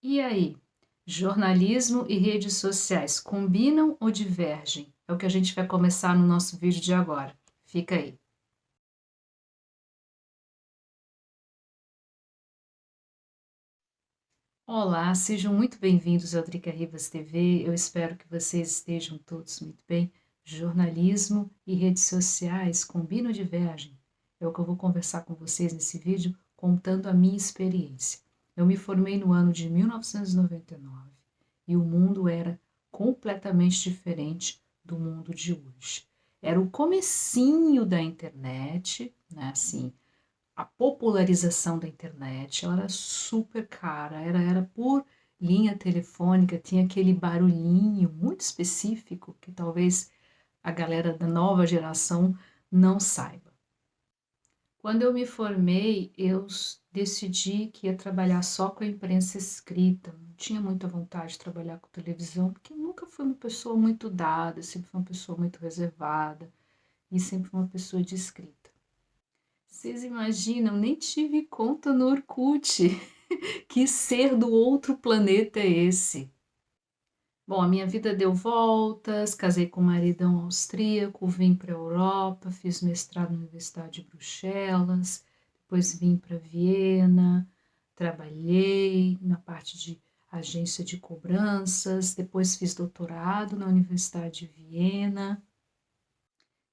E aí, jornalismo e redes sociais combinam ou divergem? É o que a gente vai começar no nosso vídeo de agora. Fica aí. Olá, sejam muito bem-vindos ao Drica Ribas TV. Eu espero que vocês estejam todos muito bem. Jornalismo e redes sociais combinam ou divergem? É o que eu vou conversar com vocês nesse vídeo, contando a minha experiência. Eu me formei no ano de 1999 e o mundo era completamente diferente do mundo de hoje. Era o comecinho da internet, né? Assim, a popularização da internet, ela era super cara, era por linha telefônica, tinha aquele barulhinho muito específico que talvez a galera da nova geração não saiba. Quando eu me formei, decidi que ia trabalhar só com a imprensa escrita. Não tinha muita vontade de trabalhar com televisão, porque eu nunca fui uma pessoa muito dada, sempre fui uma pessoa muito reservada e sempre fui uma pessoa de escrita. Vocês imaginam, nem tive conta no Orkut. Que ser do outro planeta é esse? Bom, a minha vida deu voltas, casei com um maridão austríaco, vim para a Europa, fiz mestrado na Universidade de Bruxelas, depois vim para Viena, trabalhei na parte de agência de cobranças, depois fiz doutorado na Universidade de Viena,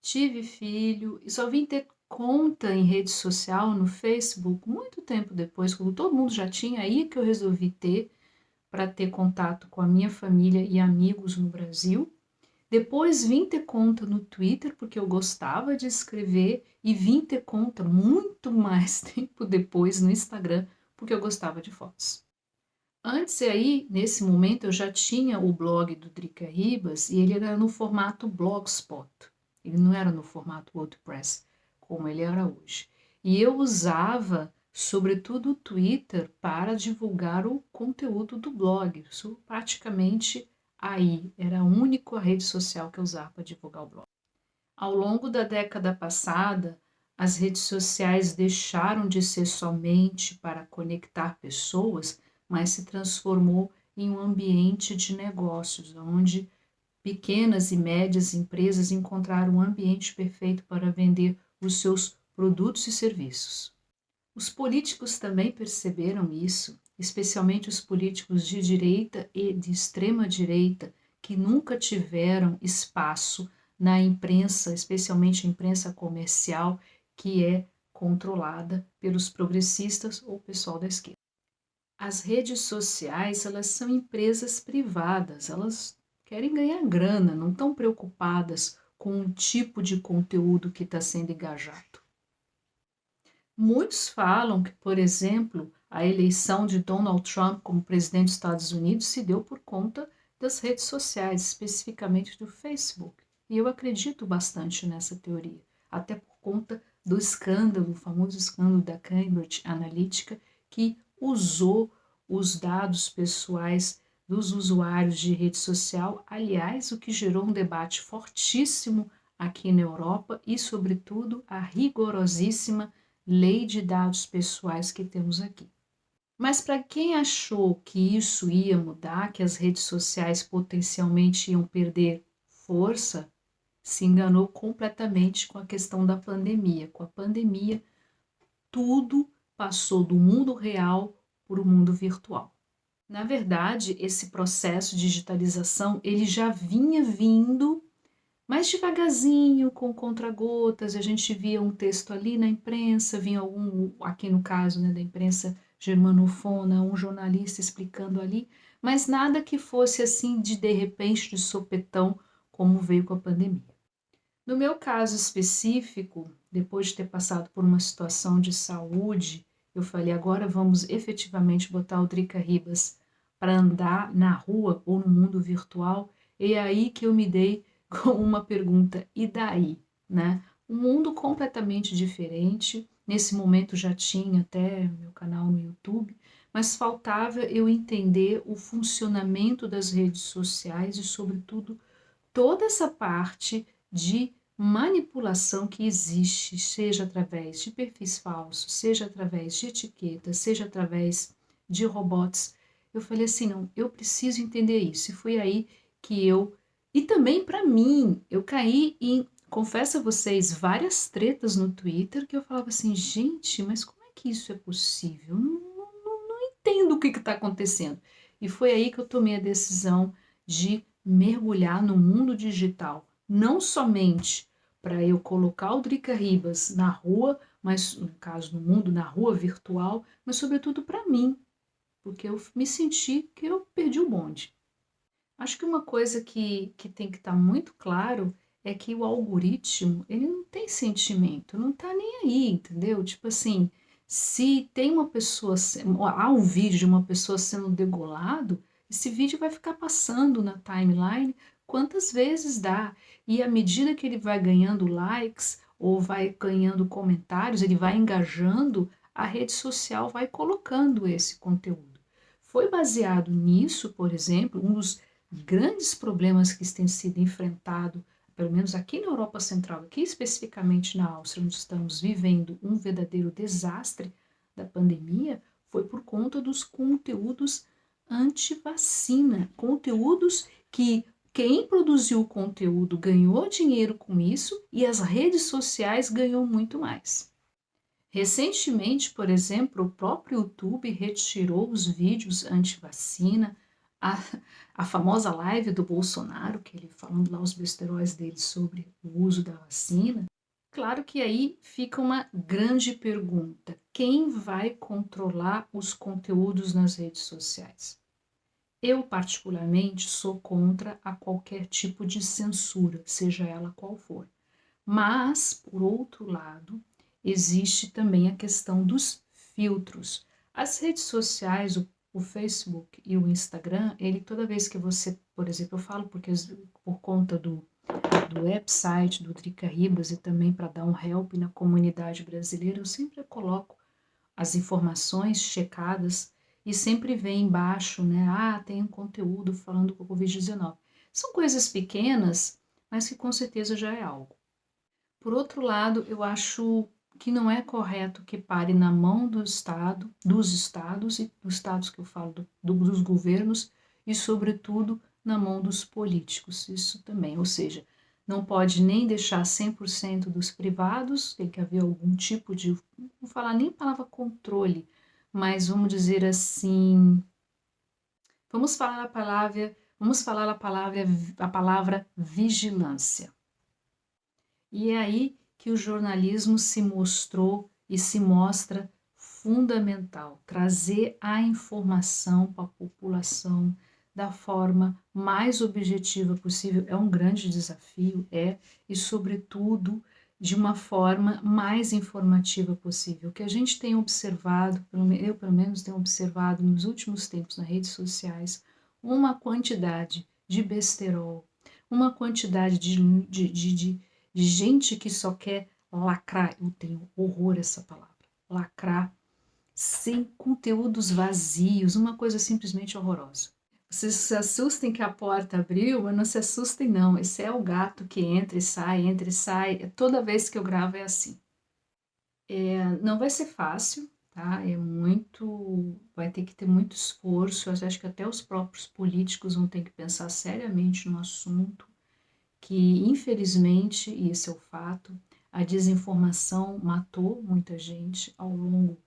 tive filho e só vim ter conta em rede social, no Facebook, muito tempo depois, quando todo mundo já tinha, aí que eu resolvi ter, para ter contato com a minha família e amigos no Brasil. Depois vim ter conta no Twitter, porque eu gostava de escrever, e vim ter conta muito mais tempo depois no Instagram, porque eu gostava de fotos. Antes aí, nesse momento, eu já tinha o blog do Drica Ribas e ele era no formato Blogspot. Ele não era no formato WordPress, como ele era hoje. E eu usava, sobretudo, o Twitter para divulgar o conteúdo do blog. Isso praticamente aí. Era a única rede social que eu usava para divulgar o blog. Ao longo da década passada, as redes sociais deixaram de ser somente para conectar pessoas, mas se transformou em um ambiente de negócios, onde pequenas e médias empresas encontraram um ambiente perfeito para vender os seus produtos e serviços. Os políticos também perceberam isso, especialmente os políticos de direita e de extrema direita, que nunca tiveram espaço na imprensa, especialmente a imprensa comercial, que é controlada pelos progressistas ou pessoal da esquerda. As redes sociais, elas são empresas privadas, elas querem ganhar grana, não estão preocupadas com o tipo de conteúdo que está sendo engajado. Muitos falam que, por exemplo, a eleição de Donald Trump como presidente dos Estados Unidos se deu por conta das redes sociais, especificamente do Facebook. E eu acredito bastante nessa teoria, até por conta do escândalo, o famoso escândalo da Cambridge Analytica, que usou os dados pessoais dos usuários de rede social, aliás, o que gerou um debate fortíssimo aqui na Europa e, sobretudo, a rigorosíssima lei de dados pessoais que temos aqui. Mas para quem achou que isso ia mudar, que as redes sociais potencialmente iam perder força, se enganou completamente com a questão da pandemia. Com a pandemia, tudo passou do mundo real para o mundo virtual. Na verdade, esse processo de digitalização ele já vinha vindo mais devagarzinho, com contra-gotas, a gente via um texto ali na imprensa, vinha algum, aqui no caso né, da imprensa germanofona, um jornalista explicando ali, mas nada que fosse assim de repente, de sopetão, como veio com a pandemia. No meu caso específico, depois de ter passado por uma situação de saúde, eu falei, agora vamos efetivamente botar o Drica Ribas para andar na rua ou no mundo virtual, e é aí que eu me dei com uma pergunta, e daí? Né? Um mundo completamente diferente, nesse momento já tinha até meu canal no YouTube, mas faltava eu entender o funcionamento das redes sociais e, sobretudo, toda essa parte de manipulação que existe, seja através de perfis falsos, seja através de etiquetas, seja através de robots Eu falei assim: "Não, eu preciso entender isso", e foi aí que eu e também para mim, eu caí em confesso a vocês, várias tretas no Twitter que eu falava assim: "Gente, mas como é que isso é possível? Não entendo o que está acontecendo". E foi aí que eu tomei a decisão de mergulhar no mundo digital, não somente para eu colocar o Drica Ribas na rua, mas no caso no mundo, na rua virtual, mas sobretudo para mim, porque eu me senti que eu perdi o bonde. Acho que uma coisa que tem que estar muito claro é que o algoritmo, ele não tem sentimento, não tá nem aí, entendeu? Tipo assim, se tem uma pessoa, há um vídeo de uma pessoa sendo degolado, esse vídeo vai ficar passando na timeline quantas vezes dá. E à medida que ele vai ganhando likes ou vai ganhando comentários, ele vai engajando, a rede social vai colocando esse conteúdo. Foi baseado nisso, por exemplo, um dos grandes problemas que têm sido enfrentados, pelo menos aqui na Europa Central, aqui especificamente na Áustria, onde estamos vivendo um verdadeiro desastre da pandemia, foi por conta dos conteúdos anti-vacina, conteúdos que quem produziu o conteúdo ganhou dinheiro com isso e as redes sociais ganhou muito mais. Recentemente, por exemplo, o próprio YouTube retirou os vídeos anti-vacina, a, a famosa live do Bolsonaro, que ele falando lá os besteróis dele sobre o uso da vacina. Claro que aí fica uma grande pergunta: quem vai controlar os conteúdos nas redes sociais? Eu, particularmente, sou contra a qualquer tipo de censura, seja ela qual for. Mas, por outro lado, existe também a questão dos filtros. As redes sociais, o Facebook e o Instagram, ele toda vez que você, por exemplo, eu falo porque por conta do website do Drica Ribas e também para dar um help na comunidade brasileira, eu sempre coloco as informações checadas e sempre vem embaixo, né? Ah, tem um conteúdo falando com o Covid-19. São coisas pequenas, mas que com certeza já é algo. Por outro lado, eu acho que não é correto que pare na mão do Estado, dos estados, e dos estados que eu falo, dos governos, e, sobretudo, na mão dos políticos. Isso também, ou seja, não pode nem deixar 100% dos privados, tem que haver algum tipo de, não vou falar nem palavra controle, mas vamos dizer assim, a palavra vigilância. E é aí que o jornalismo se mostrou e se mostra fundamental, trazer a informação para a população da forma mais objetiva possível é um grande desafio, e sobretudo de uma forma mais informativa possível. O que a gente tem observado, eu pelo menos tenho observado nos últimos tempos nas redes sociais, uma quantidade de besterol, uma quantidade de gente que só quer lacrar. Eu tenho horror a essa palavra. Lacrar sem conteúdos vazios, uma coisa simplesmente horrorosa. Vocês se assustem que a porta abriu, mas não se assustem não. Esse é o gato que entra e sai, entra e sai. Toda vez que eu gravo é assim. Não vai ser fácil, tá? Vai ter que ter muito esforço. Eu acho que até os próprios políticos vão ter que pensar seriamente no assunto, que infelizmente, e esse é o fato, a desinformação matou muita gente ao longo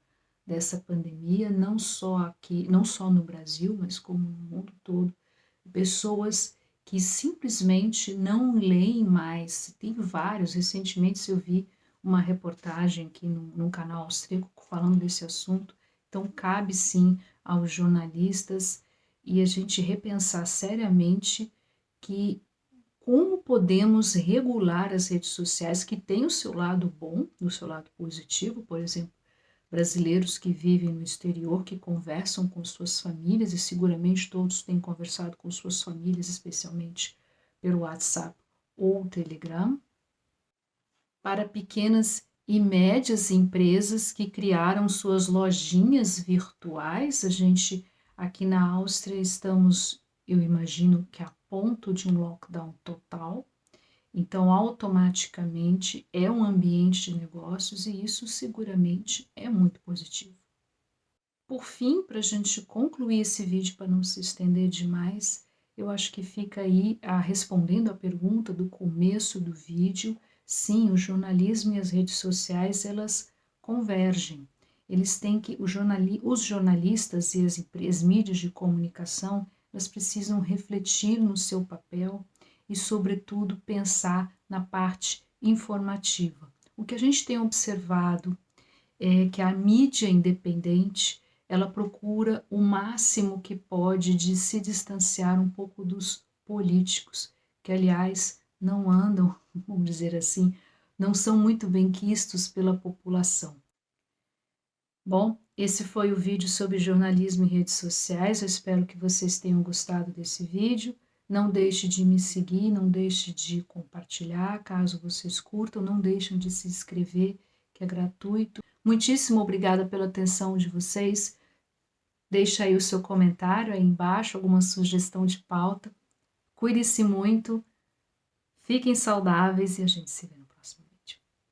dessa pandemia, não só aqui, não só no Brasil, mas como no mundo todo. Pessoas que simplesmente não leem mais. Tem vários, recentemente eu vi uma reportagem aqui no canal austríaco falando desse assunto. Então, cabe sim aos jornalistas e a gente repensar seriamente que como podemos regular as redes sociais que têm o seu lado bom, o seu lado positivo, por exemplo, brasileiros que vivem no exterior, que conversam com suas famílias, e seguramente todos têm conversado com suas famílias, especialmente pelo WhatsApp ou Telegram, para pequenas e médias empresas que criaram suas lojinhas virtuais. A gente aqui na Áustria estamos, eu imagino que a ponto de um lockdown total, então automaticamente é um ambiente de negócios e isso seguramente é muito positivo. Por fim, para a gente concluir esse vídeo, para não se estender demais, eu acho que fica aí respondendo a pergunta do começo do vídeo. Sim, o jornalismo e as redes sociais, elas convergem. Eles têm que, os jornalistas e as mídias de comunicação, elas precisam refletir no seu papel e, sobretudo, pensar na parte informativa. O que a gente tem observado é que a mídia independente, ela procura o máximo que pode de se distanciar um pouco dos políticos, que aliás não andam, vamos dizer assim, não são muito bem quistos pela população. Bom, esse foi o vídeo sobre jornalismo e redes sociais. Eu espero que vocês tenham gostado desse vídeo. Não deixe de me seguir, não deixe de compartilhar, caso vocês curtam, não deixem de se inscrever, que é gratuito. Muitíssimo obrigada pela atenção de vocês. Deixa aí o seu comentário aí embaixo, alguma sugestão de pauta. Cuide-se muito, fiquem saudáveis e a gente se vê.